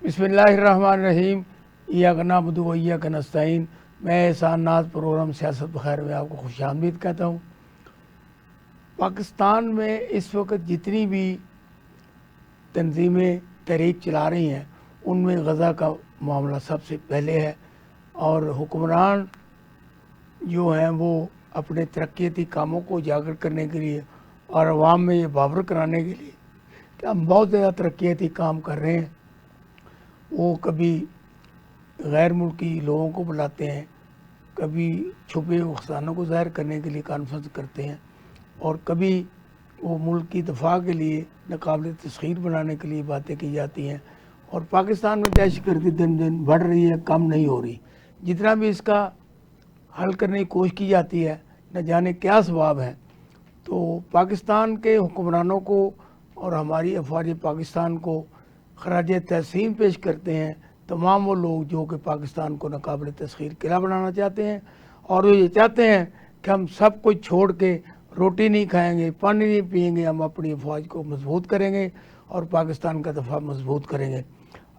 बिस्मिल्लाहिर्रहमानिर्रहीम। इय्याक नअबुदु व इय्याक नस्तईन। मैं एहसान नाज प्रोग्राम सियासत बखैर में आपको खुशामदीद कहता हूँ। पाकिस्तान में इस वक्त जितनी भी तंजीमें तहरीक चला रही हैं उनमें गज़ा का मामला सबसे पहले है, और हुक्मरान जो हैं वो अपने तरक्याती कामों को उजागर करने के लिए और अवाम में ये बावर कराने के लिए कि हम बहुत ज़्यादा तरक्याती काम कर रहे हैं, वो कभी गैर मुल्की लोगों को बुलाते हैं, कभी छुपे नुकसानों को ज़ाहिर करने के लिए कॉन्फ्रेंस करते हैं, और कभी वो मुल्क की दफा के लिए नाकाबिल तस्खीर बनाने के लिए बातें की जाती हैं। और पाकिस्तान में दहशतगर्दी दिन दिन बढ़ रही है, कम नहीं हो रही। जितना भी इसका हल करने की कोशिश की जाती है, न जाने क्या सवाब है। तो पाकिस्तान के हुक्मरानों को और हमारी अफवाज पाकिस्तान को खराज तहसीन पेश करते हैं तमाम वो लोग जो कि पाकिस्तान को नाकाबिल तस्खीर किला बनाना चाहते हैं, और वो ये चाहते हैं कि हम सब कुछ छोड़ के रोटी नहीं खाएंगे, पानी नहीं पिएंगे, हम अपनी अफवाज को मजबूत करेंगे और पाकिस्तान का दफ़ा मजबूत करेंगे।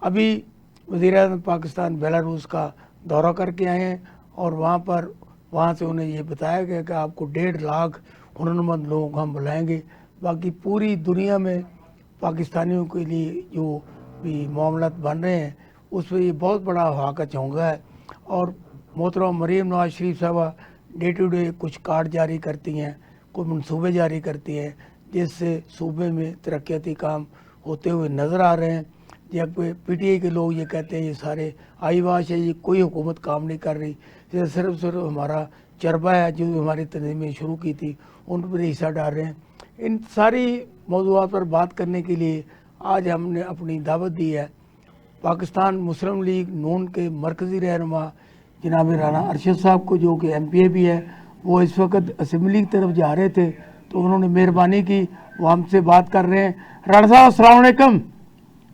अभी वज़ीर-ए-आज़म पाकिस्तान बेलारूस का दौरा करके आए हैं, और वहाँ से उन्हें ये बताया गया कि आपको 1.5 लाख हुनरमंद लोगों को हम बुलाएंगे। बाकी पूरी दुनिया में पाकिस्तानियों के लिए जो भी मामलात बन रहे हैं उस पर ये बहुत बड़ा हवा का चौंका है। और मोहतरम मरीम नवाज शरीफ साहबा डे टू डे कुछ कार्ड जारी करती हैं, कुछ मनसूबे जारी करती हैं, जिससे सूबे में तरक्याती काम होते हुए नज़र आ रहे हैं। जब PTI के लोग ये कहते हैं ये सारे आईवाश है, ये कोई हुकूमत काम नहीं कर रही, ये सिर्फ हमारा चरबा है जो हमारी तंजीमें शुरू की थी उन पर हिस्सा डाल रहे हैं। इन सारी मौज़ूआत पर बात करने के लिए आज हमने अपनी दावत दी है। पाकिस्तान मुस्लिम लीग नून के मरकज़ी रहनुमा जनाब राना अरशद साहब को, जो कि MPA भी है, वो इस वक्त असम्बली की तरफ जा रहे थे तो उन्होंने मेहरबानी की, वो हमसे बात कर रहे हैं। राना साहब अस्सलाम वालेकुम।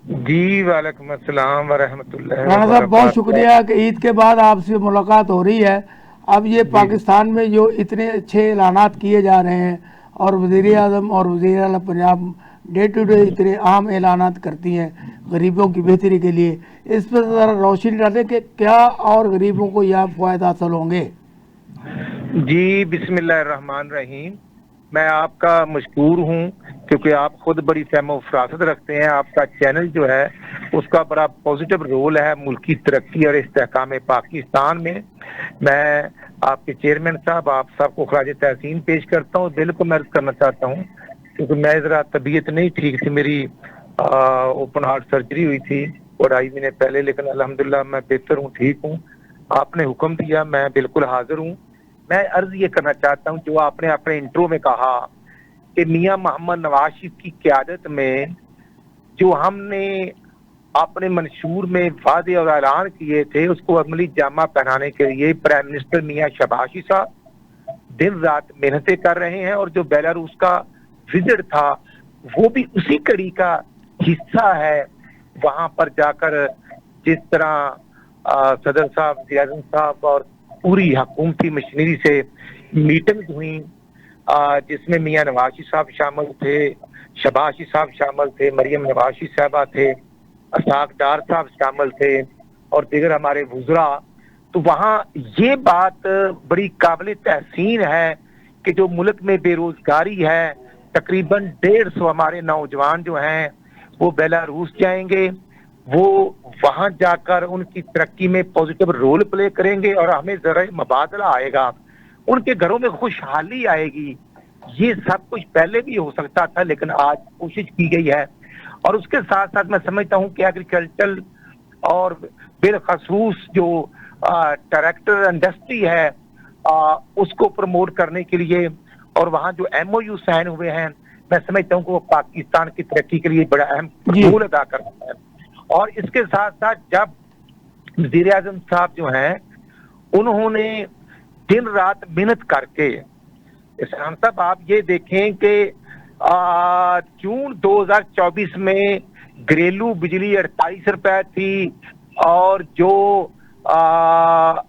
जी वालेकुम अस्सलाम व रहमतुल्लाहि व राना साहब बहुत बरकातहू। शुक्रिया कि ईद के बाद आपसे मुलाकात हो रही है। अब ये पाकिस्तान में जो इतने अच्छे ऐलानात किए जा रहे हैं और वज़ीर-ए-आज़म और वज़ीर आला पंजाब डे टू डे इतने अहम ऐलानात करती हैं गरीबों की बेहतरी के लिए, इस पर ज़रा रोशनी डालें कि क्या और गरीबों को यह फ़ायदा हासिल होंगे। जी बिस्मिल्लाहिर्रहमानिर्रहीम। मैं आपका मशकूर हूँ क्योंकि आप खुद बड़ी फहम फरासत रखते हैं। आपका चैनल जो है उसका बड़ा पॉजिटिव रोल है मुल्की तरक्की और इस्तेहकाम पाकिस्तान में। मैं आपके चेयरमैन साहब आप सबको खराज तहसीन पेश करता हूँ। दिल को मैं अर्ज करना चाहता हूँ क्योंकि मैं ज़रा तबीयत नहीं ठीक थी, मेरी ओपन हार्ट सर्जरी हुई थी और 2.5 महीने पहले, लेकिन अल्हम्दुलिल्लाह मैं बेहतर हूँ, ठीक हूँ। आपने हुक्म दिया, मैं बिल्कुल हाजिर हूँ। मैं अर्ज ये करना चाहता हूँ जो आपने अपने इंट्रो में कहा कि मियां मोहम्मद नवाज शरीफ की क़यादत में जो हमने अपने मंशूर में वादे और ऐलान किए थे उसको अमली जामा पहनाने के लिए प्राइम मिनिस्टर मियां शबाशी साहब दिन रात मेहनतें कर रहे हैं, और जो बेलारूस का विजिट था वो भी उसी कड़ी का हिस्सा है। वहां पर जाकर जिस तरह सदर साहब, वज़ीर-ए-आज़म साहब और पूरी हुकूमती मशीनरी से मीटिंग्स हुई, जिसमें मियां नवाज साहब शामिल थे, शबाशी साहब शामिल थे, मरियम नवाज साहबा थे, असाक डार साहब शामिल थे और दीगर हमारे वुज़रा। तो वहाँ ये बात बड़ी काबिल तहसीन है कि जो मुल्क में बेरोजगारी है, तकरीबन 150 हमारे नौजवान जो हैं वो बेलारूस जाएंगे, वो वहां जाकर उनकी तरक्की में पॉजिटिव रोल प्ले करेंगे और हमें जरा मुबादला आएगा, उनके घरों में खुशहाली आएगी। ये सब कुछ पहले भी हो सकता था लेकिन आज कोशिश की गई है। और उसके साथ साथ मैं समझता हूँ कि एग्रीकल्चर और बिलखसूस जो ट्रैक्टर इंडस्ट्री है उसको प्रमोट करने के लिए और वहाँ जो MOU साइन हुए हैं, मैं समझता हूँ कि वो पाकिस्तान की तरक्की के लिए बड़ा अहम रोल अदा कर रहा है। और इसके साथ साथ जब वज़ीर-ए-आज़म साहब जो हैं उन्होंने दिन रात मेहनत करके, इरफान साहब आप ये देखें कि जून 2024 में घरेलू बिजली 48 रुपए थी और जो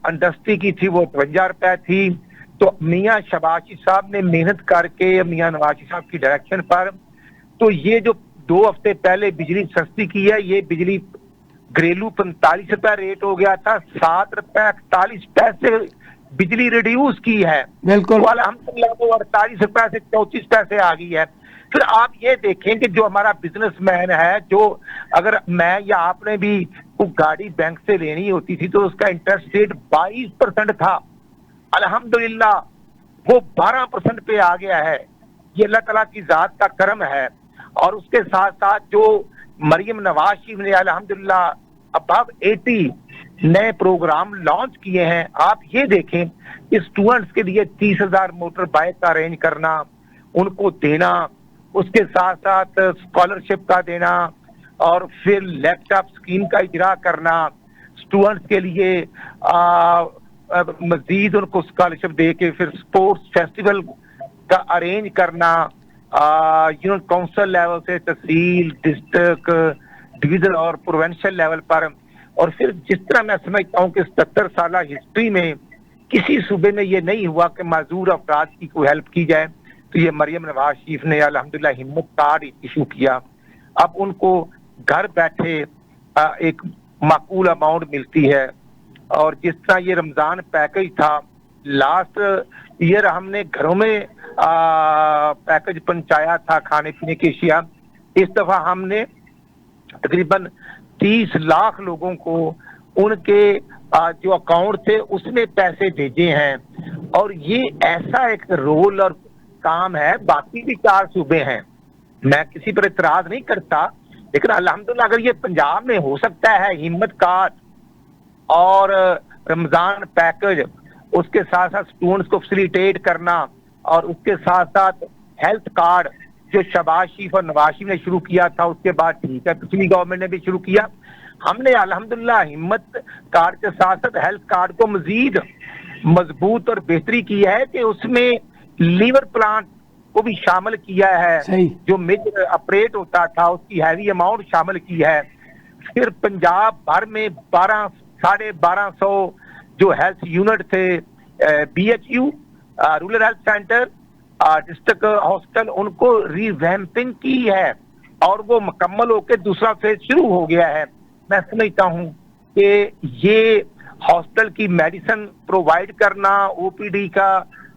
इंडस्ट्री की थी वो 52 रुपए थी। तो मियां शबाशी साहब ने मेहनत करके मियां नवाज साहब की डायरेक्शन पर तो ये जो 2 हफ्ते पहले बिजली सस्ती की है, ये बिजली घरेलू 45 रुपए रेट हो गया था, 7 रुपए 48 पैसे बिजली रिड्यूस की है, बिल्कुल। तो अल्हम्दुलिल्लाह वो 48 रुपए से 34 पैसे आ गई है। फिर आप ये देखें कि जो हमारा बिजनेसमैन है, जो अगर मैं या आपने भी कोई गाड़ी बैंक से लेनी होती थी तो उसका इंटरेस्ट रेट 22% था, अल्हम्दुलिल्लाह वो 12% पे आ गया है। ये अल्लाह ताला की जात का करम है। और उसके साथ साथ जो मरियम नवाज शरीफ ने अल्हम्दुलिल्लाह अबव 80 नए प्रोग्राम लॉन्च किए हैं। आप ये देखें, स्टूडेंट्स के लिए 30,000 मोटर बाइक का अरेंज करना, उनको देना, उसके साथ साथ स्कॉलरशिप का देना, और फिर लैपटॉप स्कीम का इजरा करना, स्टूडेंट्स के लिए मजीद उनको स्कॉलरशिप दे के फिर स्पोर्ट्स फेस्टिवल का अरेंज करना, यूनिट काउंसिल लेवल से तहसील, डिस्ट्रिक्ट, डिवीजन और प्रोविंशियल लेवल पर। और फिर जिस तरह मैं समझता हूँ कि 77 साल हिस्ट्री में किसी सूबे में ये नहीं हुआ कि माजूर अफराद की कोई हेल्प की जाए, तो ये मरियम नवाज शरीफ ने अल्हम्दुलिल्लाह हिम्मत कार्ड इशू किया। अब उनको घर बैठे एक माकूल अमाउंट मिलती है। और जिस तरह ये रमजान पैकेज था, लास्ट ईयर हमने घरों में पैकेज पहुंचाया था खाने पीने की अशिया, इस दफा हमने तकरीबन 30 लाख लोगों को उनके जो अकाउंट थे उसमें पैसे भेजे हैं। और ये ऐसा एक रोल और काम है, बाकी भी 4 सूबे हैं, मैं किसी पर इतराज नहीं करता, लेकिन अल्हम्दुलिल्लाह अगर ये पंजाब में हो सकता है हिम्मत कार्ड और रमजान पैकेज, उसके साथ साथ स्टूडेंट्स को फैसिलिटेट करना, और उसके साथ साथ हेल्थ कार्ड जो शहबाज शरीफ और नवाज शरीफ ने शुरू किया था, उसके बाद ठीक है पिछली गवर्नमेंट ने भी शुरू किया, हमने अल्हम्दुलिल्लाह हिम्मत कार्ड के साथ साथ हेल्थ कार्ड को मजीद मजबूत और बेहतरी की है कि उसमें लीवर प्लांट को भी शामिल किया है, जो मेजर ऑपरेट होता था उसकी हैवी अमाउंट शामिल की है। फिर पंजाब भर में 1200 जो हेल्थ यूनिट थे, BHU rural health centre, district hospital, उनको रिवैम्पिंग की है और वो मुकम्मल होकर दूसरा फेज शुरू हो गया है। मैं समझता हूँ कि ये हॉस्पिटल की मेडिसिन प्रोवाइड करना, OPD का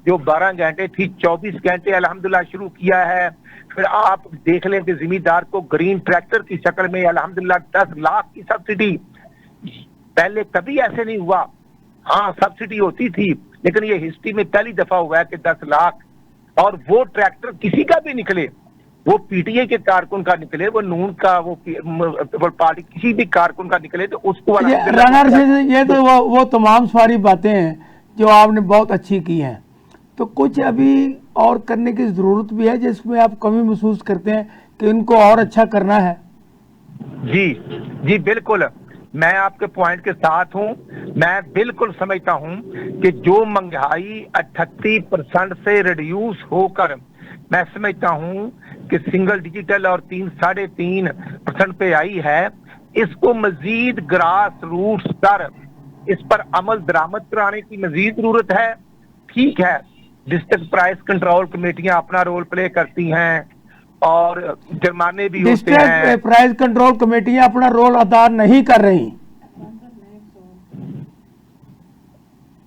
जो 12 घंटे थी 24 घंटे अल्हम्दुलिल्लाह शुरू किया है। फिर आप देख लें कि जिम्मेदार को ग्रीन ट्रैक्टर की शक्ल में अल्हम्दुलिल्लाह 10 लाख की सब्सिडी, पहले कभी ऐसे नहीं हुआ। हाँ सब्सिडी होती थी, लेकिन ये हिस्ट्री में पहली दफा हुआ है कि 10 लाख, और वो ट्रैक्टर किसी का भी निकले, वो PTI के कारकुन का निकले, वो नून का, वो पार्टी किसी भी कारकुन का निकले, तो उसको रनर से ये तो वो तमाम सारी बातें हैं जो आपने बहुत अच्छी की हैं। तो कुछ अभी और करने की ज़रूरत भी है जिसमें आप कमी महसूस करते हैं कि इनको और अच्छा करना है? जी बिल्कुल, मैं आपके पॉइंट के साथ हूं। मैं बिल्कुल समझता हूं कि जो महंगाई 38% से रिड्यूस होकर मैं समझता हूं कि सिंगल डिजिटल और 3-3.5% पे आई है, इसको मजीद ग्रास रूट स्तर इस पर अमल दरामद कराने की मजीद जरूरत है। ठीक है, डिस्ट्रिक्ट प्राइस कंट्रोल कमेटियां अपना रोल प्ले करती हैं और जुर्माने भी होते हैं। डिस्ट्रिक्ट प्राइस कंट्रोल कमेटियां अपना रोल अदा नहीं कर रही।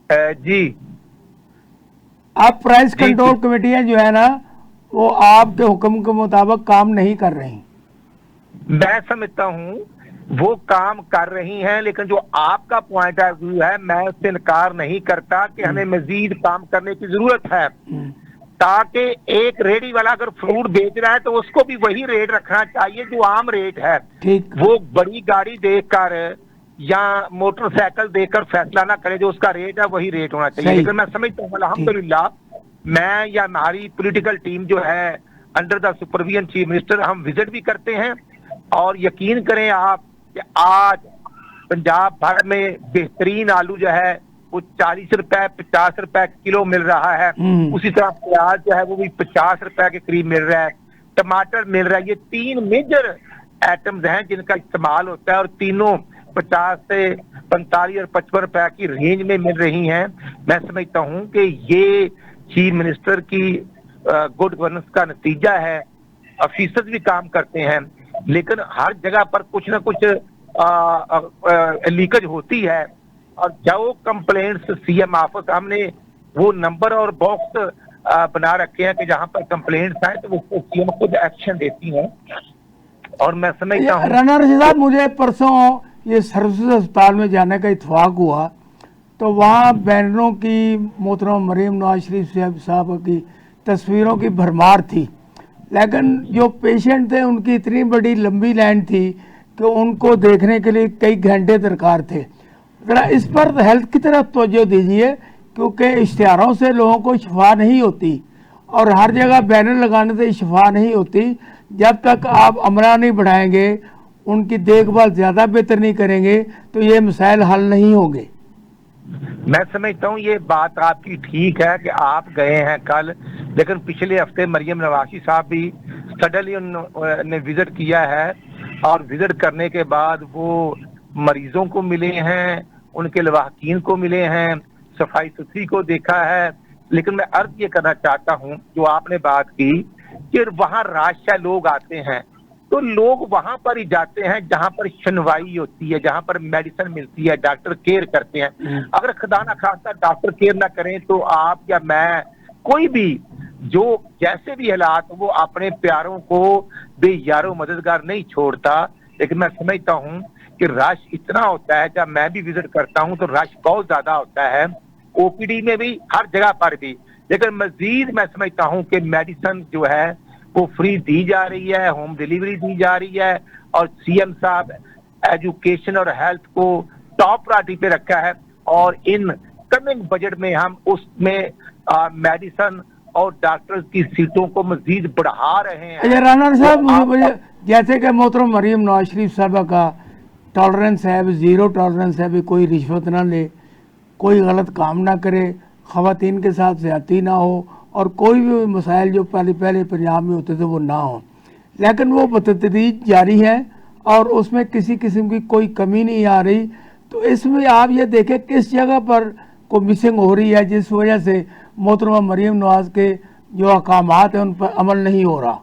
जी, आप प्राइस कंट्रोल कमेटियां जो है ना, वो आपके हुक्म के मुताबिक काम नहीं कर रही। मैं समझता हूं वो काम कर रही हैं, लेकिन जो आपका पॉइंट ऑफ व्यू है मैं उससे इनकार नहीं करता कि हमें मजीद काम करने की जरूरत है, ताकि एक रेडी वाला अगर फ्रूट बेच रहा है तो उसको भी वही रेट रखना चाहिए जो आम रेट है। वो बड़ी गाड़ी देखकर या मोटरसाइकिल देखकर फैसला ना करे, जो उसका रेट है वही रेट होना चाहिए। लेकिन मैं समझता हूँ अल्हम्दुलिल्लाह मैं या हमारी पॉलिटिकल टीम जो है under the supervision chief minister, हम विजिट भी करते हैं, और यकीन करें आप कि आज पंजाब भर में बेहतरीन आलू जो है वो 40 रुपए 50 रुपए किलो मिल रहा है। उसी तरह प्याज जो है वो भी 50 रुपए के करीब मिल रहा है, टमाटर मिल रहा है। ये 3 मेजर आइटम्स हैं जिनका इस्तेमाल होता है, और तीनों 50 से 45 और 55 रुपए की रेंज में मिल रही हैं। मैं समझता हूँ कि ये चीफ मिनिस्टर की गुड गवर्नेंस का नतीजा है। ऑफिसर्स भी काम करते हैं, लेकिन हर जगह पर कुछ ना कुछ लीकेज होती है, और जो कंप्लेंट्स सीएम ऑफिस, हमने वो नंबर और बॉक्स बना रखे हैं कि जहां पर कंप्लेंट्स आए तो वो सीएम खुद एक्शन देती हैं। और मैं समझता हूँ राना रशीद साहब, मुझे परसों ये सर्विसेज अस्पताल में जाने का इत्तेफाक हुआ, तो वहाँ बैनरों की मोहतरम मरीम नवाज शरीफ साहब की तस्वीरों की भरमार थी, लेकिन जो पेशेंट थे उनकी इतनी बड़ी लंबी लाइन थी कि उनको देखने के लिए कई घंटे दरकार थे। ज़रा इस पर हेल्थ की तरफ तवज्जो दीजिए, क्योंकि इश्तिहारों से लोगों को शिफा नहीं होती और हर जगह बैनर लगाने से शिफा नहीं होती। जब तक आप अमला नहीं बढ़ाएंगे, उनकी देखभाल ज़्यादा बेहतर नहीं करेंगे, तो ये मसाइल हल नहीं होंगे। मैं समझता हूँ ये बात आपकी ठीक है कि आप गए हैं कल, लेकिन पिछले हफ्ते मरियम नवाज़ी साहब भी सडनली उन्होंने विजिट किया है, और विजिट करने के बाद वो मरीजों को मिले हैं, उनके लवाहकीन को मिले हैं, सफाई सुथरी को देखा है। लेकिन मैं अर्ज ये करना चाहता हूँ, जो आपने बात की कि वहाँ राशा लोग आते हैं, तो लोग वहां पर ही जाते हैं जहां पर सुनवाई होती है, जहां पर मेडिसिन मिलती है, डॉक्टर केयर करते हैं। अगर खुदा ना खास्ता डॉक्टर केयर ना करें तो आप या मैं, कोई भी जो जैसे भी हालात, वो अपने प्यारों को बेयारो मददगार नहीं छोड़ता। लेकिन मैं समझता हूँ कि रश इतना होता है, जब मैं भी विजिट करता हूँ तो रश बहुत ज्यादा होता है, ओपीडी में भी, हर जगह पर भी। लेकिन मजीद मैं समझता हूँ कि मेडिसिन जो है वो फ्री दी जा रही है, होम डिलीवरी दी जा रही है, और सीएम साहब एजुकेशन और हेल्थ को टॉप प्रायोरिटी पे रखा है, और इन कमिंग बजट में हम उसमें मेडिसिन और डॉक्टर्स की सीटों को मजीद बढ़ा रहे हैं। अच्छा राना साहब, मुझे जैसे कि मोहतरम मरीम नवाज शरीफ साहब का टॉलरेंस है, ज़ीरो टॉलरेंस है, भी कोई रिश्वत ना ले, कोई गलत काम ना करे, ख़वातीन के साथ ज़्यादती ना हो, और कोई भी मसाइल जो पहले पंजाब में होते थे वो ना हो, लेकिन वो बतदरीज जारी है और उसमें किसी किस्म की कोई कमी नहीं आ रही। तो इसमें आप ये देखें किस जगह पर को मिसिंग हो रही है, जिस वजह से मोहतरमा मरीम नवाज के जो अहकामात हैं उन पर अमल नहीं हो रहा।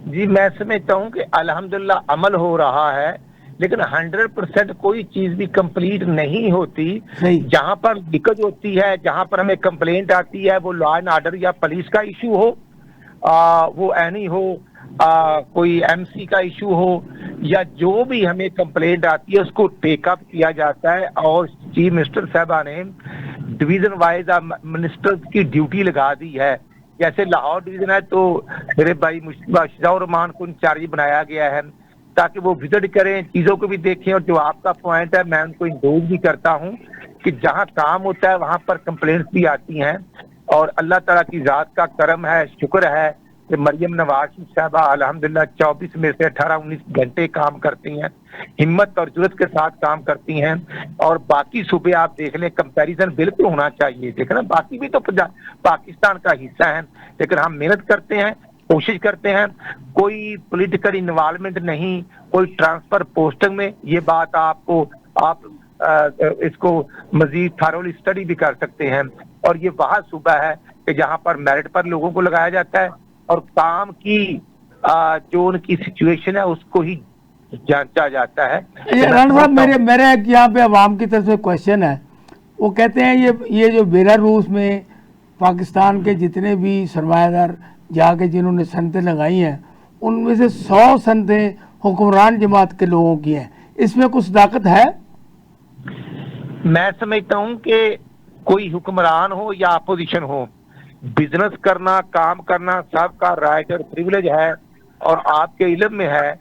जी मैं समझता हूँ कि अल्हम्दुलिल्लाह अमल हो रहा है, लेकिन 100% कोई चीज भी कंप्लीट नहीं होती। जहां पर दिक्कत होती है, जहां पर हमें कंप्लेंट आती है, वो लॉ एंड ऑर्डर या पुलिस का इशू हो, वो एनी हो, कोई एमसी का इशू हो, या जो भी हमें कंप्लेंट आती है उसको टेकअप किया जाता है। और चीफ मिनिस्टर साहबा ने डिवीजन वाइज मिनिस्टर की ड्यूटी लगा दी है। जैसे लाहौर डिवीजन है तो मेरे भाई मुश्ताक रहमान को इंचार्ज बनाया गया है, ताकि वो विजिट करें, चीजों को भी देखें। और जो आपका पॉइंट है, मैं उनको इंडोज भी करता हूं कि जहां काम होता है वहां पर कंप्लेंट्स भी आती हैं, और अल्लाह ताला की जात का करम है, शुक्र है कि मरियम नवाज साहबा अल्हम्दुलिल्लाह 24 में से 18-19 घंटे काम करती हैं, हिम्मत और जुर्रत के साथ काम करती हैं। और बाकी सूबे आप देख लें, कंपैरिजन बिल्कुल होना चाहिए। देखें ना, बाकी भी तो पाकिस्तान का हिस्सा है, लेकिन हम मेहनत करते हैं, कोशिश करते हैं, कोई पॉलिटिकल इन्वॉल्वमेंट नहीं, कोई ट्रांसफर पोस्टिंग में। ये बात आपको आप इसको मजीद थारोली स्टडी भी कर सकते हैं। और ये वहाँ सूबा है कि जहाँ पर मेरिट पर लोगों को लगाया जाता है, और काम की जो उनकी सिचुएशन है उसको ही जांचा जाता है। राना साहब, मेरे यहाँ पे अवाम की तरफ से क्वेश्चन है, वो कहते हैं ये जो बेलारूस में पाकिस्तान के जितने भी सरमायादार जाके जिन्होंने सनतें लगाई हैं, उनमें से 100 सनतें हुक्मरान जमात के लोगों की हैं। इसमें कुछ ताकत है? मैं समझता हूं कि कोई हुक्मरान हो या अपोजिशन हो, बिजनेस करना, काम करना सबका राइट और प्रिविलेज है। और आपके इल्म में है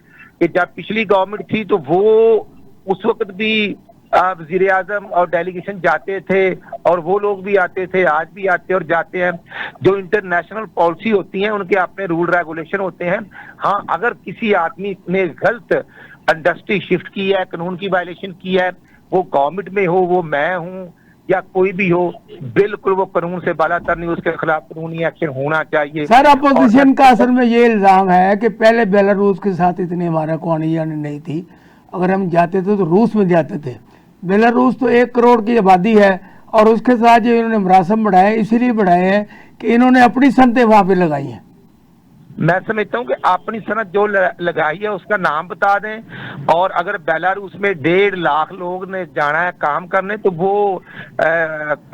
कि जब पिछली गवर्नमेंट थी तो वो उस वक्त भी वजीर आजम और डेलीगेशन जाते थे, और वो लोग भी आते थे, आज भी आते और जाते हैं। जो इंटरनेशनल पॉलिसी होती है उनके अपने रूल रेगुलेशन होते हैं। हाँ, अगर किसी आदमी ने गलत इंडस्ट्री शिफ्ट की है, कानून की वायलेशन की है, वो गवर्नमेंट में हो, वो मैं हूँ या कोई भी हो, बिल्कुल वो कानून से बालातर नहीं, उसके खिलाफ कानूनी एक्शन होना चाहिए। सर, अपोजिशन का असल में ये इल्जाम है कि पहले बेलारूस के साथ इतनी हमारा कौनिया नहीं थी, अगर हम जाते थे तो रूस में जाते थे। बेलारूस तो 1 करोड़ की आबादी है, और उसके साथ जो इन्होंने मरासम बढ़ाए, इसीलिए बढ़ाए हैं कि इन्होंने अपनी सनतें वहाँ पे लगाई हैं। मैं समझता हूँ कि अपनी सनद जो लगाई है उसका नाम बता दें, और अगर बेलारूस में 1.5 लाख लोग ने जाना है काम करने तो वो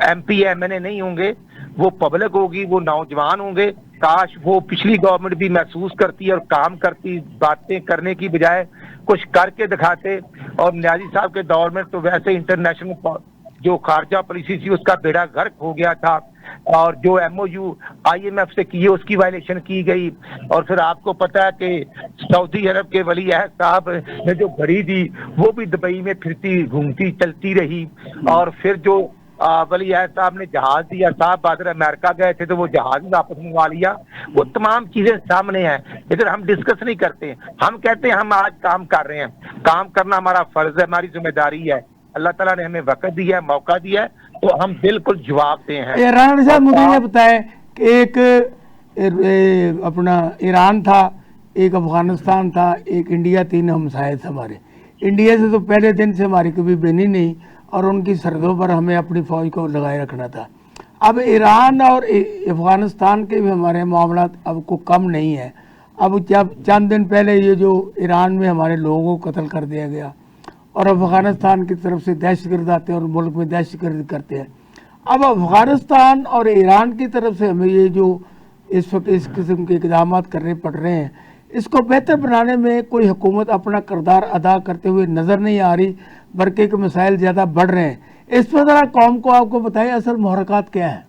MP MNA नहीं होंगे, वो पब्लिक होगी, वो नौजवान होंगे। काश वो पिछली गवर्नमेंट भी महसूस करती और काम करती, बातें करने की बजाय कुछ करके दिखाते। और न्याजी साहब के दौर में तो वैसे इंटरनेशनल जो खारजा पॉलिसी थी उसका बेड़ा गर्क हो गया था, और जो MOU IMF से किए उसकी वायलेशन की गई। और फिर आपको पता है कि सऊदी अरब के वली अहद साहब ने जो घड़ी दी वो भी दुबई में फिरती घूमती चलती रही। और फिर जो वली अहद साहब ने जहाज दिया, साहब बहादुर अमेरिका गए थे तो वो जहाज भी वापस मंगवा लिया। वो तमाम चीजें सामने हैं, लेकिन हम डिस्कस नहीं करते। हम कहते हैं हम आज काम कर रहे हैं, काम करना हमारा फर्ज है, हमारी जिम्मेदारी है। अल्लाह ताला ने हमें वक्त दिया है, मौका दिया है, तो हम बिल्कुल जवाब दे हैं। राणा साहब मुझे ये बताएं कि एक अपना ईरान था, एक अफगानिस्तान था, एक इंडिया, 3 हमसाए थे हमारे। इंडिया से तो पहले दिन से हमारी कभी बनी नहीं, और उनकी सरहदों पर हमें अपनी फौज को लगाए रखना था। अब ईरान और अफगानिस्तान के भी हमारे मामला अब को कम नहीं है। अब जब चंद दिन पहले ये जो ईरान में हमारे लोगों को कत्ल कर दिया गया, और अफगानिस्तान की तरफ से दहशतगर्द आते हैं और मुल्क में दहशतगर्द करते हैं। अब अफगानिस्तान और ईरान की तरफ से हमें ये जो इस वक्त इस किस्म के इक़दाम करने पड़ रहे हैं, इसको बेहतर बनाने में कोई हुकूमत अपना किरदार अदा करते हुए नज़र नहीं आ रही, बल्कि के मसाइल ज़्यादा बढ़ रहे हैं। इस पर ज़रा कौम को आपको बताइए असल मुहर्रकात क्या है।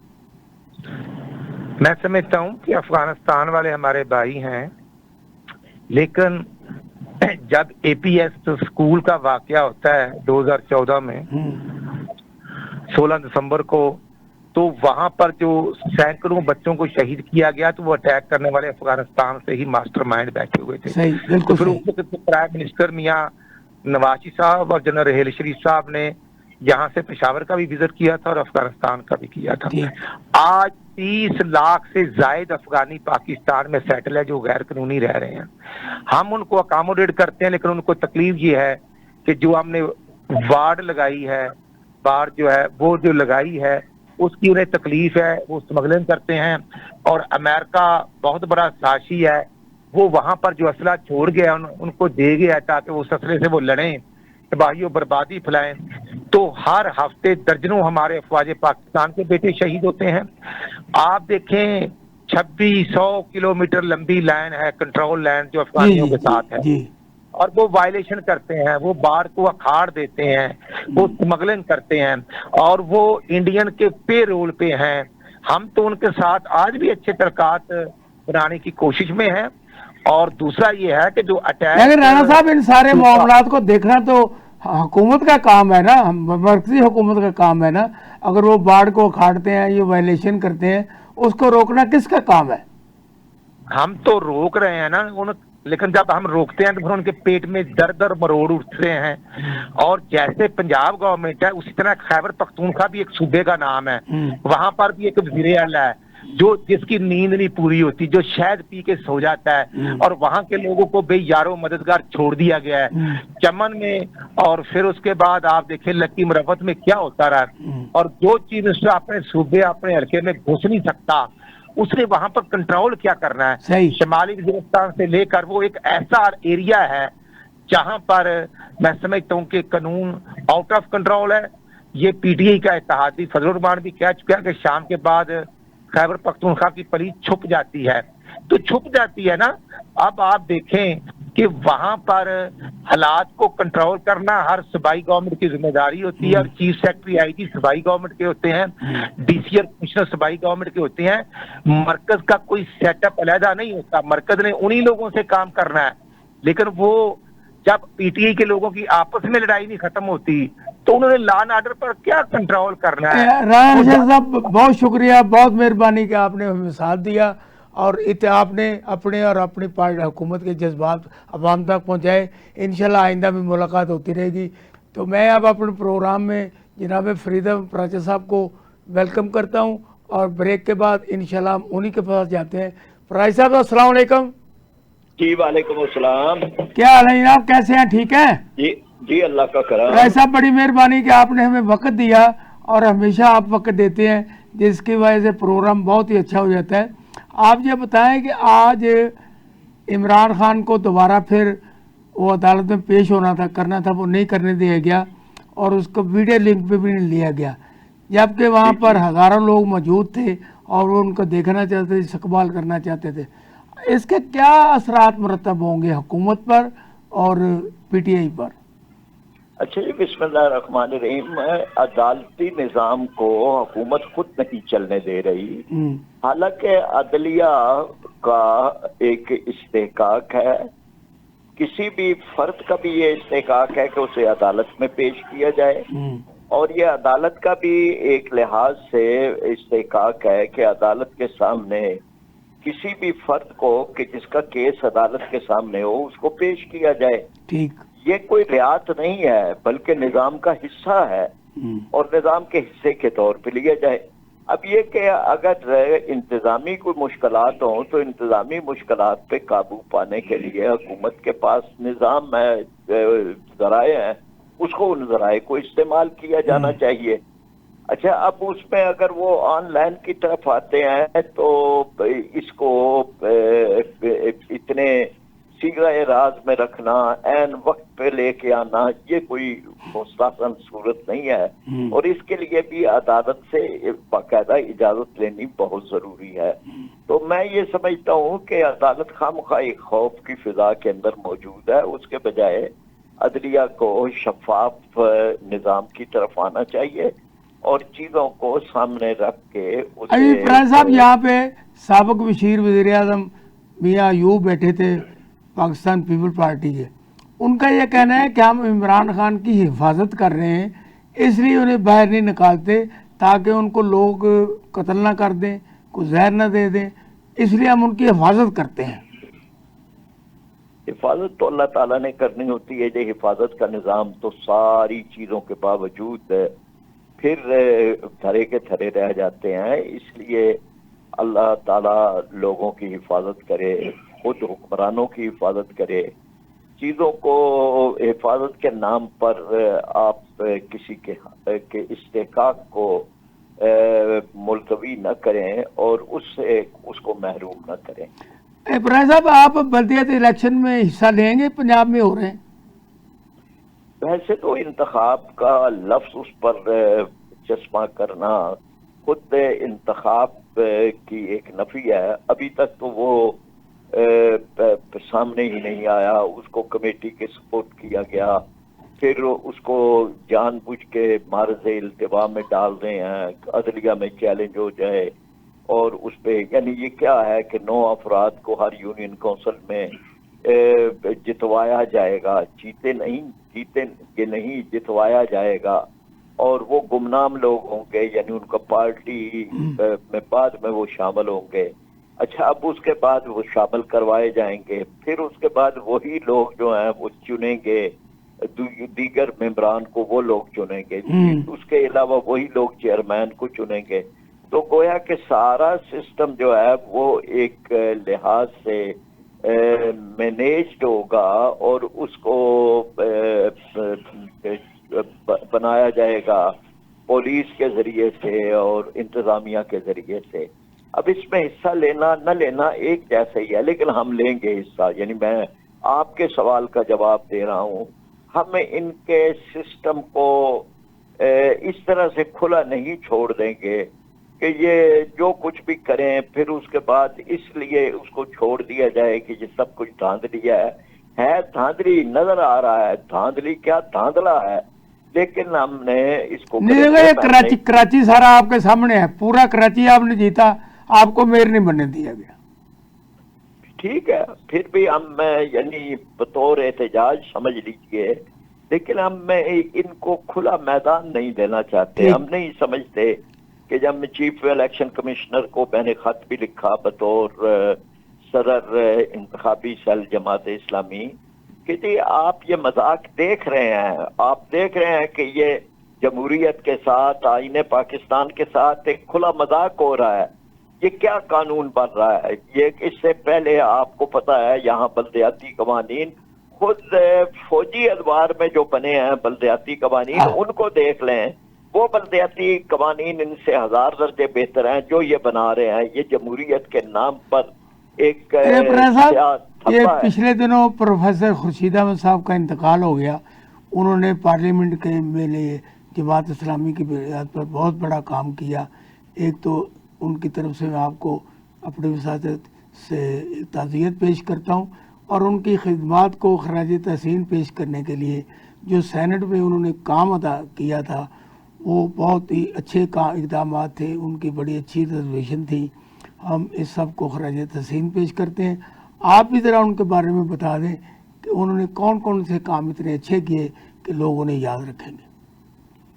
मैं समझता हूँ कि अफगानिस्तान वाले हमारे भाई हैं, लेकिन जब APS स्कूल का वाकया होता है 2014 में 16 दिसंबर को, तो वहां पर जो सैकड़ों बच्चों को शहीद किया गया, तो वो अटैक करने वाले अफगानिस्तान से ही मास्टरमाइंड बैठे हुए थे। सही, तो फिर उस वक्त प्राइम मिनिस्टर मियां नवाज साहब और जनरल रेहल शरीफ साहब ने यहाँ से पेशावर का भी विजिट किया था और अफगानिस्तान का भी किया था। आज 30 लाख से जायद अफगानी पाकिस्तान में सेटल है जो गैर कानूनी रह रहे हैं। हम उनको अकोमोडेट करते हैं, लेकिन उनको तकलीफ ये है कि जो हमने वार्ड लगाई है, बाढ़ जो है वो जो लगाई है उसकी उन्हें तकलीफ है, वो स्मगलिंग करते हैं। और अमेरिका बहुत बड़ा साजिश है, वो वहां पर जो असला छोड़ गया उनको दे गया ताकि वो असले से वो लड़ें, तबाही और बर्बादी फैलाएं। तो हर हफ्ते दर्जनों हमारे अफवाज पाकिस्तान के बेटे शहीद होते हैं। आप देखें 2600 किलोमीटर लंबी लाइन है, कंट्रोल लाइन जो अफगानियों के साथ है, और वो वायलेशन करते हैं, वो बाढ़ को अखाड़ देते हैं, वो स्मगलिंग करते हैं, और वो इंडियन के पे रोल पे हैं। हम तो उनके साथ आज भी अच्छे तलकात बनाने की कोशिश में हैं। और दूसरा ये है कि जो अटैक, लेकिन राणा साहब इन सारे मामलात को देखना तो हुकूमत का काम है ना, मरकजी हुकूमत का काम है ना। अगर वो बाढ़ को अखाड़ते हैं, ये वायलेशन करते हैं, उसको रोकना किसका काम है? हम तो रोक रहे हैं ना लेकिन जब हम रोकते हैं तो फिर उनके पेट में दर दर मरोड़ उठते हैं। और जैसे पंजाब गवर्नमेंट है, उसी तरह खैबर पख्तूनख्वा भी एक सूबे का नाम है, वहां पर भी एक वज़ीर आला है जो जिसकी नींद नहीं पूरी होती, जो शहद पी के सो जाता है, और वहां के लोगों को बेयारो मददगार छोड़ दिया गया है चमन में। और फिर उसके बाद आप देखें लक्की मरफत में क्या होता रहा। और जो चीफ मिनिस्टर अपने सूबे अपने हल्के में घुस नहीं सकता, उसने वहां पर कंट्रोल क्या करना है। शिमाली वज़ीरिस्तान से लेकर वो एक ऐसा एरिया है जहां पर मैं समझता हूं कि कानून आउट ऑफ कंट्रोल है। ये PTI का इत्तेहादी फजल रहमान भी कह चुका है कि शाम के बाद खैबर पख्तूनख्वा की पली छुप जाती है, तो छुप जाती है ना। अब आप देखें कि वहां पर हालात को कंट्रोल करना हर सूबाई गवर्नमेंट की जिम्मेदारी होती है, और चीफ सेक्रेटरी IG सूबाई गवर्नमेंट के होते हैं, DC और कमिश्नर सूबाई गवर्नमेंट के होते हैं। मरकज का कोई सेटअप अलहदा नहीं होता, मरकज ने उन्हीं लोगों से काम करना है। लेकिन वो जब PTI के लोगों की आपस में लड़ाई नहीं खत्म होती तो उन्होंने लॉ एंड ऑर्डर पर क्या कंट्रोल करना है। राणा साहब बहुत शुक्रिया, बहुत मेहरबानी कि आपने हमें साथ दिया, और आपने अपने और अपनी पार्टी हुकूमत के जज्बात अवाम तक पहुँचाए। इंशाल्लाह आइंदा में मुलाकात होती रहेगी। तो मैं अब अपने प्रोग्राम में जनाब फरीद अहमद पराचा साहब को वेलकम करता हूँ, और ब्रेक के बाद इंशाल्लाह हम उन्हीं के पास जाते हैं। पराचा साहब अस्सलाम वालेकुम। जी वालेकुम अस्सलाम। क्या हाल है जनाब, कैसे हैं? ठीक है जी अल्लाह का करम। पराचा साहब बड़ी मेहरबानी कि आपने हमें वक्त दिया, और हमेशा आप वक्त देते हैं, जिसकी वजह से प्रोग्राम बहुत ही अच्छा हो जाता है। आप ये बताएं कि आज इमरान खान को दोबारा फिर वो अदालत में पेश होना था, करना था, वो नहीं करने दिया गया और उसको वीडियो लिंक पे भी नहीं लिया गया, जबकि वहाँ पर हज़ारों लोग मौजूद थे और वो उनको देखना चाहते थे, इस्तकबाल करना चाहते थे। इसके क्या असरात मुरतब होंगे हुकूमत पर और पीटीआई पर? अच्छा जी, बिस्मिल्लाहिर्रहमानिर्रहीम। अदालती निज़ाम को हुकूमत खुद नहीं चलने दे रही। हालांकि अदलिया का एक इस्तेहकाक है, किसी भी फर्द का भी ये इस्तेहकाक है कि उसे अदालत में पेश किया जाए, और ये अदालत का भी एक लिहाज से इस्तेहकाक है कि अदालत के सामने किसी भी फर्द को कि जिसका केस अदालत के सामने हो उसको पेश किया जाए। ठीक, ये कोई रियात नहीं है बल्कि निज़ाम का हिस्सा है और निज़ाम के हिस्से के तौर पे लिया जाए। अब ये कि अगर इंतज़ामी कोई मुश्किलात हों तो इंतज़ामी मुश्किलात पे काबू पाने के लिए हुकूमत के पास निज़ाम है, ज़राए हैं, उसको उन ज़राए को इस्तेमाल किया जाना चाहिए। अच्छा, अब उसमें अगर वो ऑनलाइन की तरफ आते हैं तो इसको इतने सीगा राज में रखना, एन वक्त पे लेके आना, ये कोई मुस्तहसन सूरत नहीं है और इसके लिए भी अदालत से बाकायदा इजाजत लेनी बहुत जरूरी है। तो मैं ये समझता हूँ कि अदालत खामखा एक खौफ की फिजा के अंदर मौजूद है, उसके बजाय अदलिया को शफाफ निज़ाम की तरफ आना चाहिए और चीजों को सामने रख के अभी फराज साहब यहाँ पे साबिक वज़ीर वज़ीर आज़म मियाँ अयूब बैठे थे पाकिस्तान पीपल पार्टी के, उनका ये कहना है कि हम इमरान खान की हिफाजत कर रहे हैं, इसलिए उन्हें बाहर नहीं निकालते ताकि उनको लोग कत्ल ना कर दें, कुछ जहर ना दे दें, इसलिए हम उनकी हिफाजत करते हैं। हिफाजत तो अल्लाह ताला ने करनी होती है। ये हिफाजत का निज़ाम तो सारी चीज़ों के बावजूद फिर धरे के धरे रह जाते हैं, इसलिए अल्लाह ताला लोगों की हिफाजत करे, खुद हुक्मरानों की हिफाजत करे। चीज़ों को हिफाजत के नाम पर आप किसी के इस्तेहकाक को मुलतवी न करें और उससे उसको महरूम न करें। इब्राहिम साहब, आप बल्दियाती इलेक्शन में हिस्सा लेंगे? पंजाब में हो रहे हैं। वैसे तो इंतखाब का लफ्ज उस पर चश्मा करना खुद इंतखाब की एक नफी है। अभी तक तो वो सामने ही नहीं आया, उसको कमेटी के सपोर्ट किया गया, फिर उसको जानबूझ के मार्ज़ इल्तिवा में डाल रहे हैं, अदलिया में चैलेंज हो जाए और उस पे यानी ये क्या है कि 9 अफराद को हर यूनियन काउंसिल में जितवाया जाएगा, जीतेंगे नहीं, जितवाया जाएगा और वो गुमनाम लोग होंगे, यानी उनका पार्टी में बाद में वो शामिल होंगे। अच्छा, अब उसके बाद वो शामिल करवाए जाएंगे, फिर उसके बाद वही लोग जो हैं वो चुनेंगे, दीगर मेंबरान को वो लोग चुनेंगे, उसके अलावा वही लोग चेयरमैन को चुनेंगे। तो गोया कि सारा सिस्टम जो है वो एक लिहाज से मैनेज्ड होगा और उसको बनाया जाएगा पुलिस के जरिए से और इंतजामिया के जरिए से। अब इसमें हिस्सा लेना न लेना एक जैसा ही है, लेकिन हम लेंगे हिस्सा। यानी मैं आपके सवाल का जवाब दे रहा हूँ, हम इनके सिस्टम को इस तरह से खुला नहीं छोड़ देंगे कि ये जो कुछ भी करें फिर उसके बाद इसलिए उसको छोड़ दिया जाए कि ये सब कुछ धांधली है। धांधली नजर आ रहा है, धांधली क्या धांधला है, लेकिन हमने इसको नहीं, कराची सारा आपके सामने है, पूरा कराची आपने जीता, आपको मेयर नहीं बनने दिया गया। ठीक है, फिर भी हम यानी बतौर एहतजाज समझ लीजिए, लेकिन हम इनको खुला मैदान नहीं देना चाहते। हम नहीं समझते कि जब मैं चीफ इलेक्शन कमिश्नर को मैंने खत भी लिखा बतौर सदर इंतखाबी सेल जमात इस्लामी कि जी आप ये मजाक देख रहे हैं, आप देख रहे हैं कि ये जमहूरियत के साथ, आईने पाकिस्तान के साथ एक खुला मजाक हो रहा है। ये क्या कानून बन रहा है? ये इससे पहले आपको पता है यहाँ बल्दियाती कवानीन खुद फौजी अदवार में जो बने हैं बल्दियाती कवानीन, उनको देख लें, वो बल्दियाती कवानीन इनसे 1000 दर्जे बेहतर हैं जो ये बना रहे हैं। ये जमहूरियत के नाम पर ایک صاحب یہ پچھلے دنوں پروفیسر خورشید احمد صاحب کا انتقال ہو گیا. انہوں نے پارلیمنٹ کے لیے جماعت اسلامی کی بنیاد پر بہت بڑا کام کیا. ایک تو ان کی طرف سے میں آپ کو اپنی وساطت سے تعزیت پیش کرتا ہوں، اور ان کی خدمات کو خراج تحسین پیش کرنے کے لیے جو سینٹ میں انہوں نے کام ادا کیا تھا وہ بہت ہی اچھے اقدامات تھے. ان کی بڑی اچھی ریزرویشن تھی. ہم اس سب کو خراج تحسین پیش کرتے ہیں. آپ بھی ذرا ان کے بارے میں بتا دیں کہ انہوں نے کون کون سے کام اتنے اچھے کیے کہ لوگ انہیں یاد رکھیں گے.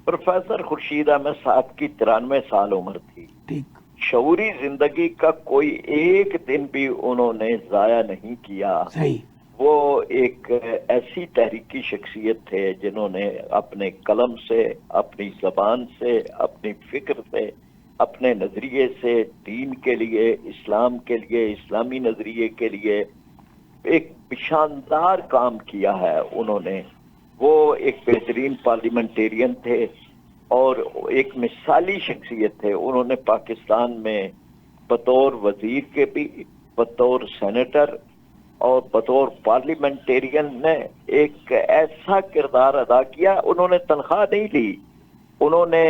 پروفیسر خورشید احمد صاحب کی 93 سال عمر تھی. ٹھیک. شعوری زندگی کا کوئی ایک دن بھی انہوں نے ضائع نہیں کیا. صحیح. وہ ایک ایسی تحریکی شخصیت تھے جنہوں نے اپنے قلم سے، اپنی زبان سے، اپنی فکر سے، اپنے نظریے سے دین کے لیے، اسلام کے لیے، اسلامی نظریے کے لیے ایک شاندار کام کیا ہے. انہوں نے وہ ایک بہترین پارلیمنٹیرین تھے اور ایک مثالی شخصیت تھے. انہوں نے پاکستان میں بطور وزیر کے بھی، بطور سینیٹر اور بطور پارلیمنٹیرین نے ایک ایسا کردار ادا کیا. انہوں نے تنخواہ نہیں لی. انہوں نے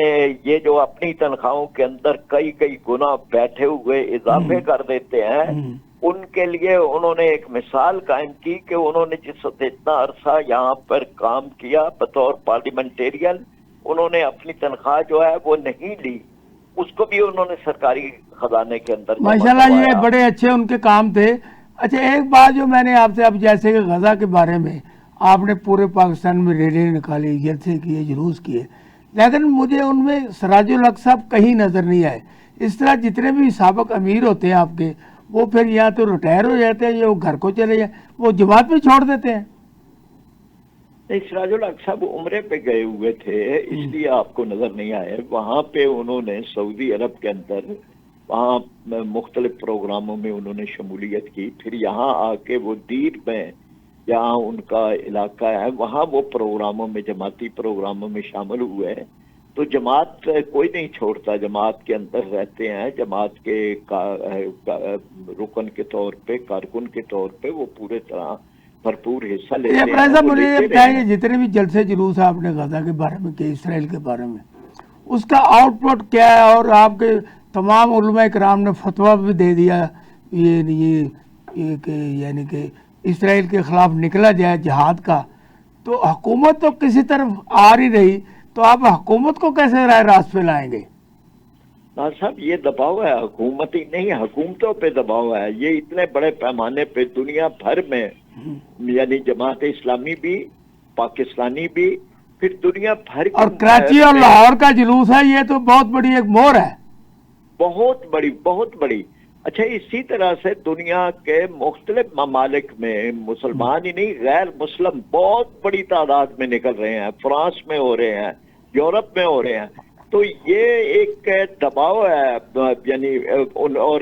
یہ جو اپنی تنخواہوں کے اندر کئی گنا بیٹھے ہوئے اضافے کر دیتے ہیں، ان کے لیے انہوں نے ایک مثال قائم کی کہ انہوں نے جتنا عرصہ یہاں پر کام کیا بطور پارلیمنٹیرین، انہوں نے اپنی تنخواہ جو ہے وہ نہیں لی. اس کو بھی انہوں نے سرکاری خزانے کے اندر ماشاءاللہ یہ بڑے اچھے ان کے کام تھے. اچھا ایک بات جو میں نے آپ سے، اب جیسے کہ غزہ کے بارے میں آپ نے پورے پاکستان میں ریلیاں نکالی، جلسے کیے، جلوس کیے، لیکن مجھے ان میں سراج الحق صاحب کہیں نظر نہیں آئے. اس طرح جتنے بھی سابق امیر ہوتے ہیں آپ کے، وہ پھر یا تو ریٹائر ہو جاتے ہیں یا وہ گھر کو چلے جائیں، وہ جماعت بھی چھوڑ دیتے ہیں. سراج الحق صاحب عمرے پہ گئے ہوئے تھے، اس لیے آپ کو نظر نہیں آئے. وہاں پہ انہوں نے سعودی عرب کے اندر وہاں مختلف پروگراموں میں انہوں نے شمولیت کی. پھر یہاں آ کے وہ دیر میں جہاں ان کا علاقہ ہے وہاں وہ پروگراموں میں، جماعتی پروگراموں میں شامل ہوئے ہیں. تو جماعت کوئی نہیں چھوڑتا، جماعت کے اندر رہتے ہیں. جماعت کے رکن کے طور پہ، کارکن کے طور پہ وہ پورے طرح بھرپور حصہ لیتے ہیں. مجھے یہ بتائیں جتنے بھی جلسے جلوس آپ نے غزہ کے بارے میں کہ اسرائیل کے بارے میں، اس کا آؤٹ پٹ کیا ہے؟ اور آپ کے تمام علماء کرام نے فتویٰ بھی دے دیا یہ کہ یعنی کہ اسرائیل کے خلاف نکلا جائے جہاد کا. تو حکومت تو کسی طرف آ رہی رہی، تو آپ حکومت کو کیسے رائے راست پہ لائیں گے؟ صاحب یہ دباؤ ہے، حکومتی نہیں، حکومتوں پہ دباؤ ہے. یہ اتنے بڑے پیمانے پہ دنیا بھر میں، یعنی جماعت اسلامی بھی، پاکستانی بھی، پھر دنیا بھر کی، اور کراچی اور لاہور کا جلوس ہے، یہ تو بہت بڑی ایک مہر ہے، بہت بڑی بہت بڑی. اچھا اسی طرح سے دنیا کے مختلف ممالک میں مسلمان ہی نہیں، غیر مسلم بہت بڑی تعداد میں نکل رہے ہیں. فرانس میں ہو رہے ہیں، یورپ میں ہو رہے ہیں. تو یہ ایک دباؤ ہے، یعنی اور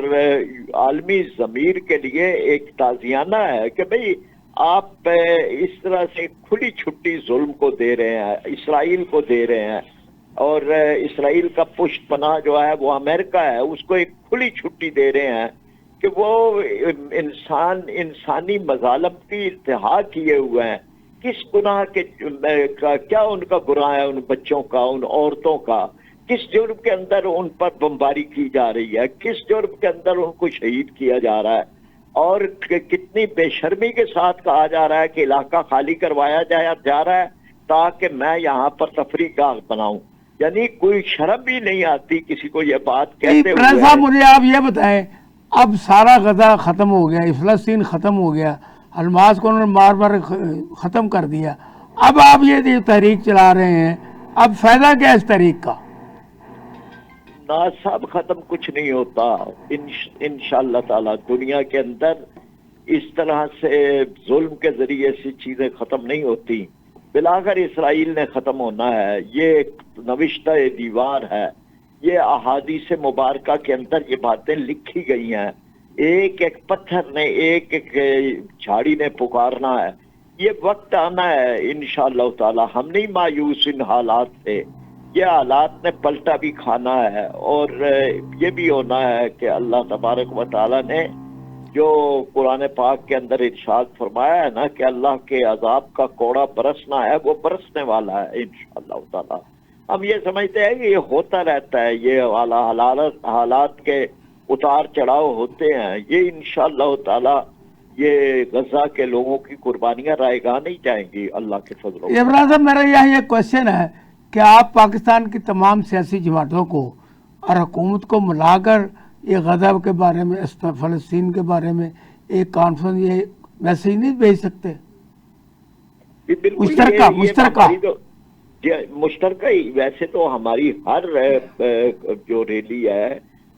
عالمی ضمیر کے لیے ایک تازیانہ ہے کہ بھئی آپ اس طرح سے کھلی چھٹی ظلم کو دے رہے ہیں، اسرائیل کو دے رہے ہیں. اور اسرائیل کا پشت پناہ جو ہے وہ امریکہ ہے، اس کو ایک کھلی چھٹی دے رہے ہیں کہ وہ انسانی مظالم کی انتہا کیے ہوئے ہیں. کس گناہ کے کیا ان کا گناہ ہے؟ ان بچوں کا، ان عورتوں کا کس جرم کے اندر ان پر بمباری کی جا رہی ہے؟ کس جرم کے اندر ان کو شہید کیا جا رہا ہے؟ اور کتنی بے شرمی کے ساتھ کہا جا رہا ہے کہ علاقہ خالی کروایا جا رہا ہے تاکہ میں یہاں پر تفریح گاہ بناؤں. یعنی کوئی شرم بھی نہیں آتی کسی کو یہ بات کہتے ہوئے. صاحب مجھے آپ یہ بتائیں، اب سارا غزہ ختم ہو گیا، فلسطین ختم ہو گیا، حماس کو انہوں نے مار مار ختم کر دیا. اب آپ یہ تحریک چلا رہے ہیں، اب فائدہ کیا اس تحریک کا؟ صاحب ختم کچھ نہیں ہوتا. انشاءاللہ تعالی دنیا کے اندر اس طرح سے ظلم کے ذریعے سے چیزیں ختم نہیں ہوتی. بلاخر اسرائیل نے ختم ہونا ہے. یہ ایک نوشتہ دیوار ہے. یہ احادیث مبارکہ کے اندر یہ باتیں لکھی گئی ہیں. ایک ایک پتھر نے، ایک ایک جھاڑی نے پکارنا ہے. یہ وقت آنا ہے انشاءاللہ تعالی. ہم نہیں مایوس ان حالات سے. یہ حالات نے پلٹا بھی کھانا ہے اور یہ بھی ہونا ہے کہ اللہ تبارک و تعالی نے جو قرآن پاک کے اندر ارشاد فرمایا ہے نا کہ اللہ کے عذاب کا کوڑا برسنا ہے، وہ برسنے والا ہے انشاءاللہ تعالی۔ ہم یہ سمجھتے ہیں کہ یہ ہوتا رہتا ہے، یہ حالات کے اتار چڑھاؤ ہوتے ہیں، یہ انشاءاللہ تعالی یہ غزہ کے لوگوں کی قربانیاں رائے گاہ نہیں جائیں گی اللہ کے فضل و کرم۔ عمران صاحب میرا یہاں یہ کوشچن ہے کہ آپ پاکستان کی تمام سیاسی جماعتوں کو اور حکومت کو ملا کر یہ غزہ کے بارے میں، فلسطین کے بارے میں ایک کانفرنس، یہ میسیج نہیں بھیج سکتے؟ مشترکہ ہی ویسے تو ہماری ہر جو ریلی ہے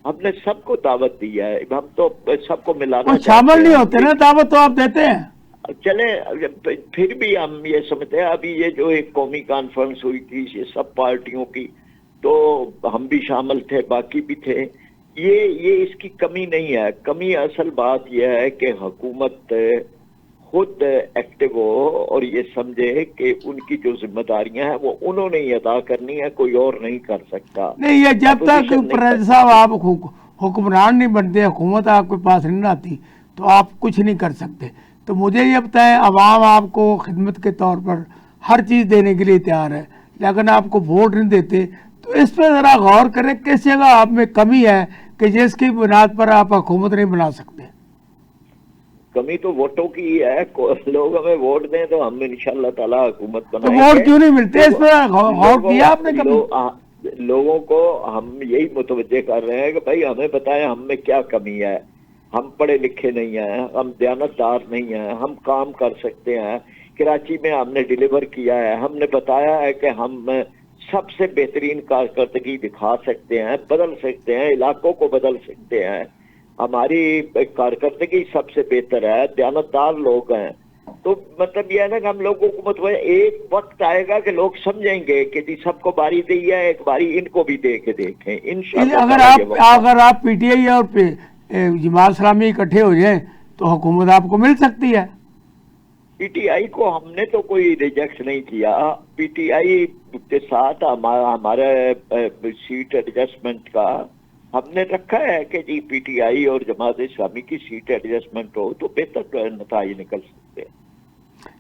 ہم نے سب کو دعوت دی ہے، ہم تو سب کو ملانا شامل نہیں ہوتے نا، دعوت تو آپ دیتے ہیں۔ چلے پھر بھی ہم یہ سمجھتے ہیں ابھی یہ جو ایک قومی کانفرنس ہوئی تھی یہ سب پارٹیوں کی، تو ہم بھی شامل تھے، باقی بھی تھے، یہ اس کی کمی نہیں ہے۔ کمی اصل بات یہ ہے کہ حکومت خود ایکٹیو ہو اور یہ سمجھے کہ ان کی جو ذمہ داریاں ہیں وہ انہوں نے ہی ادا کرنی ہے، کوئی اور نہیں کر سکتا۔ نہیں، یہ جب تک پریزیڈنٹ صاحب آپ حکمران نہیں بنتے، حکومت آپ کے پاس نہیں آتی، تو آپ کچھ نہیں کر سکتے۔ تو مجھے یہ بتائیں، عوام آپ کو خدمت کے طور پر ہر چیز دینے کے لیے تیار ہے، لیکن آپ کو ووٹ نہیں دیتے، تو اس پہ ذرا غور کریں کس جگہ آپ میں کمی ہے کہ جس کی بنیاد پر آپ حکومت نہیں بنا سکتے۔ کمی تو ووٹوں کی ہے، لوگ ہمیں ووٹ دیں تو ہم انشاءاللہ تعالی حکومت بنائیں گے۔ تو ووٹ کیوں نہیں ملتے؟ اس پہ غور کیا آپ نے کبھی؟ لوگوں کو ہم یہی متوجہ کر رہے ہیں کہ بھائی ہمیں بتائیں ہم میں کیا کمی ہے۔ ہم پڑھے لکھے نہیں ہیں، ہم دیانتدار نہیں ہیں، ہم کام کر سکتے ہیں۔ کراچی میں ہم نے ڈیلیور کیا ہے، ہم نے بتایا ہے کہ ہم سب سے بہترین کارکردگی دکھا سکتے ہیں، بدل سکتے ہیں، علاقوں کو بدل سکتے ہیں، ہماری کارکردگی سب سے بہتر ہے، دیانتدار لوگ ہیں۔ تو مطلب یہ ہے نا کہ ہم لوگوں کو مطلب ایک وقت آئے گا کہ لوگ سمجھیں گے کہ جی سب کو باری دی ہے، ایک باری ان کو بھی دے کے دیکھیں انشاءاللہ۔ اگر آپ پی ٹی آئی اور جماعت اسلامی اکٹھے ہو جائیں تو حکومت آپ کو مل سکتی ہے۔ پی ٹی آئی کو ہم نے تو کوئی ریجیکٹ نہیں کیا، پی ٹی آئی کے ساتھ ہمارا سیٹ ایڈجسٹمنٹ کا ہم نے رکھا ہے کہ جی پی ٹی آئی اور جماعت اسلامی کی سیٹ ایڈجسٹمنٹ ہو تو بہتر نتائج نکل سکتے ہیں۔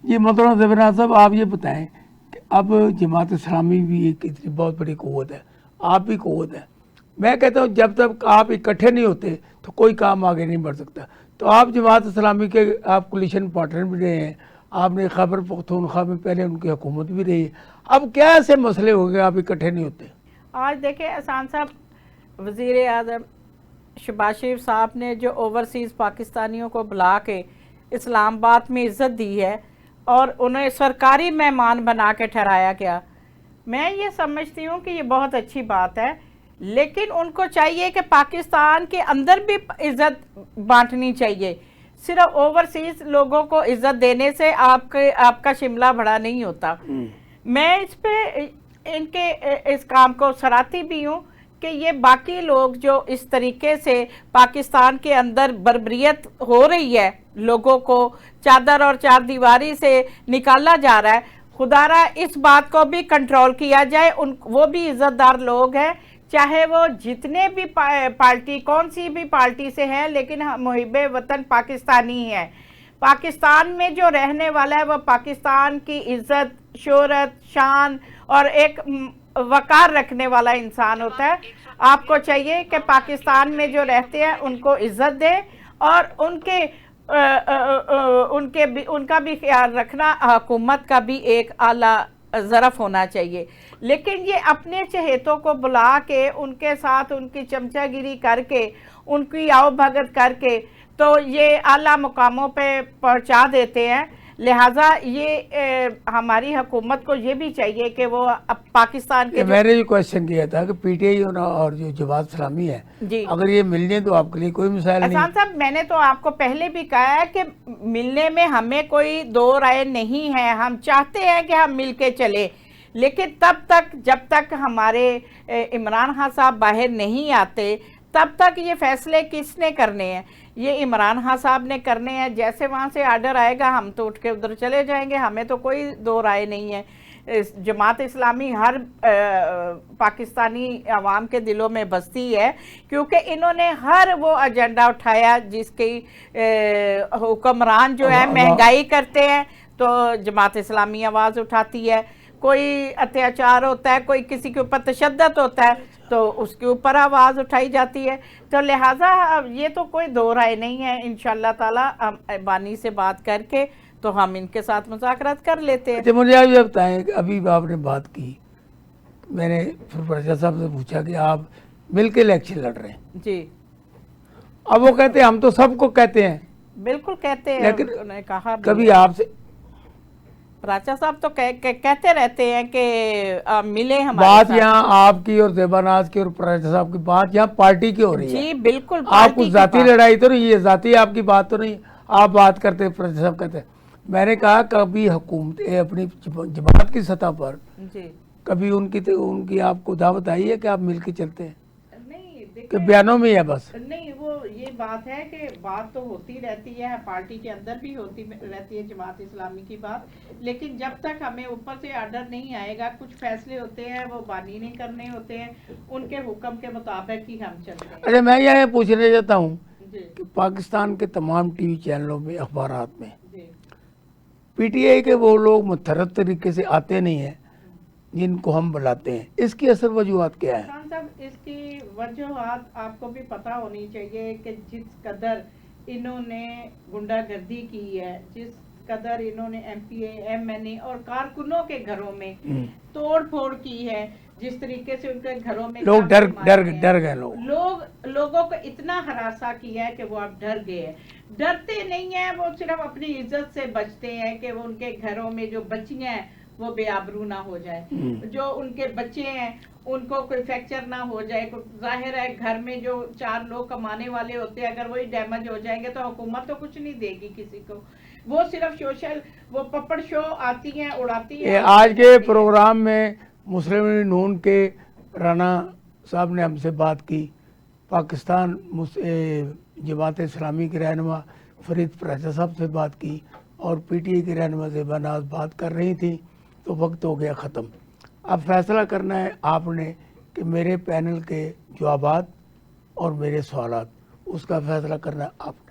جی محترم زیوران صاحب، آپ یہ بتائیں کہ اب جماعت اسلامی بھی ایک اتنی بہت بڑی قوت ہے، آپ بھی قوت ہے، میں کہتا ہوں جب تک آپ اکٹھے نہیں ہوتے تو کوئی کام آگے نہیں بڑھ سکتا۔ تو آپ جماعت اسلامی کے آپ کولیشن پارٹنر بھی رہے ہیں، آپ نے خیبر پختونخوا میں پہلے ان کی حکومت بھی رہی ہے، اب کیا ایسے مسئلے ہو گئے آپ اکٹھے نہیں ہوتے؟ آج دیکھیں احسان صاحب، وزیر اعظم شہباز شریف صاحب نے جو اوورسیز پاکستانیوں کو بلا کے اسلام آباد میں عزت دی ہے اور انہیں سرکاری مہمان بنا کے ٹھہرایا گیا، میں یہ سمجھتی ہوں کہ یہ بہت اچھی بات ہے، لیکن ان کو چاہیے کہ پاکستان کے اندر بھی عزت بانٹنی چاہیے۔ صرف اوورسیز لوگوں کو عزت دینے سے آپ کا شملہ بڑا نہیں ہوتا۔ میں اس پہ ان کے اس کام کو سراہتی بھی ہوں کہ یہ باقی لوگ جو اس طریقے سے پاکستان کے اندر بربریت ہو رہی ہے، لوگوں کو چادر اور چار دیواری سے نکالا جا رہا ہے، خدا را اس بات کو بھی کنٹرول کیا جائے۔ وہ بھی عزت دار لوگ ہیں، چاہے وہ جتنے بھی پارٹی کون سی بھی پارٹی سے ہیں، لیکن محب وطن پاکستانی ہیں۔ پاکستان میں جو رہنے والا ہے وہ پاکستان کی عزت، شہرت، شان اور ایک وقار رکھنے والا انسان ہوتا ہے۔ آپ کو چاہیے کہ پاکستان میں جو رہتے ہیں ان کو عزت دے اور ان کا بھی خیال رکھنا حکومت کا بھی ایک اعلیٰ ظرف ہونا چاہیے۔ لیکن یہ اپنے چہیتوں کو بلا کے ان کے ساتھ ان کی چمچہ گیری کر کے ان کی آؤ بھگت کر کے تو یہ اعلیٰ مقاموں پہ پہنچا دیتے ہیں۔ لہٰذا یہ ہماری حکومت کو یہ بھی چاہیے کہ وہ پاکستان کے میں نے یہ کوشچن کیا تھا کہ پی ٹی آئی اور جو جماعت اسلامی ہے جی اگر یہ ملنے تو آپ کے لیے کوئی مسائل نہیں۔ احسان صاحب، میں نے تو آپ کو پہلے بھی کہا ہے کہ ملنے میں ہمیں کوئی دو رائے نہیں ہے، ہم چاہتے ہیں کہ ہم مل کے چلیں، لیکن جب تک ہمارے عمران خان صاحب باہر نہیں آتے تب تک یہ فیصلے کس نے کرنے ہیں؟ یہ عمران خان صاحب نے کرنے ہیں۔ جیسے وہاں سے آرڈر آئے گا ہم تو اٹھ کے ادھر چلے جائیں گے، ہمیں تو کوئی دو رائے نہیں ہے۔ जमात इस्लामी हर पाकिस्तानी अवाम के दिलों में बसती है, क्योंकि इन्होंने हर वो एजेंडा उठाया जिसकी हुक्मरान जो है महंगाई करते हैं तो जमात इस्लामी आवाज़ उठाती है, कोई अत्याचार होता है, कोई किसी के ऊपर तशद्दुद होता है तो उसके ऊपर आवाज़ उठाई जाती है। तो लिहाजा ये तो कोई दो राय नहीं है, इंशाअल्लाह ताला हम बानी से बात करके तो हम इनके साथ मुज़ाकरात कर लेते हैं। अच्छा मुझे आप ये बताएं कि अभी आपने बात की, मैंने फिर प्रजा साहब से पूछा कि आप मिल के इलेक्शन लड़ रहे हैं जी, अब वो कहते हैं हम तो सबको कहते हैं, बिल्कुल कहते हैं, लेकिन उन्होंने कहा भी कभी है। आपसे राजा साहब तो कहते रहते हैं कि मिले हमारे बात साथ। यहाँ आपकी और ज़ेबानाज की और प्रजा साहब की बात यहाँ पार्टी की हो रही है। जी बिल्कुल, आप पार्टी कुछ की जाती बात। लड़ाई तो नहीं, ये जाती आपकी बात तो नहीं, आप बात करते प्रजा साहब कहते हैं। मैंने कहा कभी हुकूमत अपनी जमात की सतह पर जी कभी उनकी आपको दावत आई है कि आप मिल के चलते हैं नहीं, कि देखिए बयानों में ही है बस? नहीं, वो ये बात है कि बात तो होती रहती है, पार्टी के अंदर भी होती रहती है जमात इस्लामी की बात, लेकिन जब तक हमें ऊपर से आर्डर नहीं आएगा, कुछ फैसले होते हैं वो बानी नहीं करने होते हैं, उनके हुक्म के मुताबिक ही हम चलते हैं। अच्छा मैं यह पूछने चाहता हूँ जी कि पाकिस्तान के तमाम टीवी चैनलों में, अखबारात में जी पीटीआई के वो लोग मुतरत तरीके से आते नहीं हैं जिनको हम बुलाते हैं, इसकी असल वजूहत क्या है? खान साहब, इसकी वजूहत आपको भी पता होनी चाहिए कि जिस कदर इन्होंने गुंडागर्दी की है, जिस कदर इन्होंने एमपीए, एमएनए और कारकुनों के घरों में तोड़ फोड़ की है, जिस तरीके से उनके घरों में लोग छापे मारे हैं। डर गए लोगों को इतना हरासा किया है कि वो अब डर गए हैं। डरते नहीं है, वो सिर्फ अपनी इज्जत से बचते हैं कि वो उनके घरों में जो बच्चियां हैं वो बेआबरू ना हो जाए, जो उनके बच्चे हैं उनको कोई फ्रैक्चर ना हो जाए। जाहिर है घर में जो 4 लोग कमाने वाले होते हैं, अगर वही डैमेज हो जाएंगे तो हुकूमत तो कुछ नहीं देगी किसी को, वो सिर्फ सोशल वो पपड़ शो आती हैं, उड़ाती ये हैं। आज के प्रोग्राम में मुस्लिम लीग नून के राना साहब ने हमसे बात की, पाकिस्तान जमात इस्लामी के रहनुमा फरीद प्रजा साहब से बात की और पीटीआई के रहनुमा ज़ेबानाज बात कर रही थी, तो वक्त हो गया ख़त्म। अब फैसला करना है आपने कि मेरे पैनल के जवाबात और मेरे सवालात, उसका फैसला करना आपने।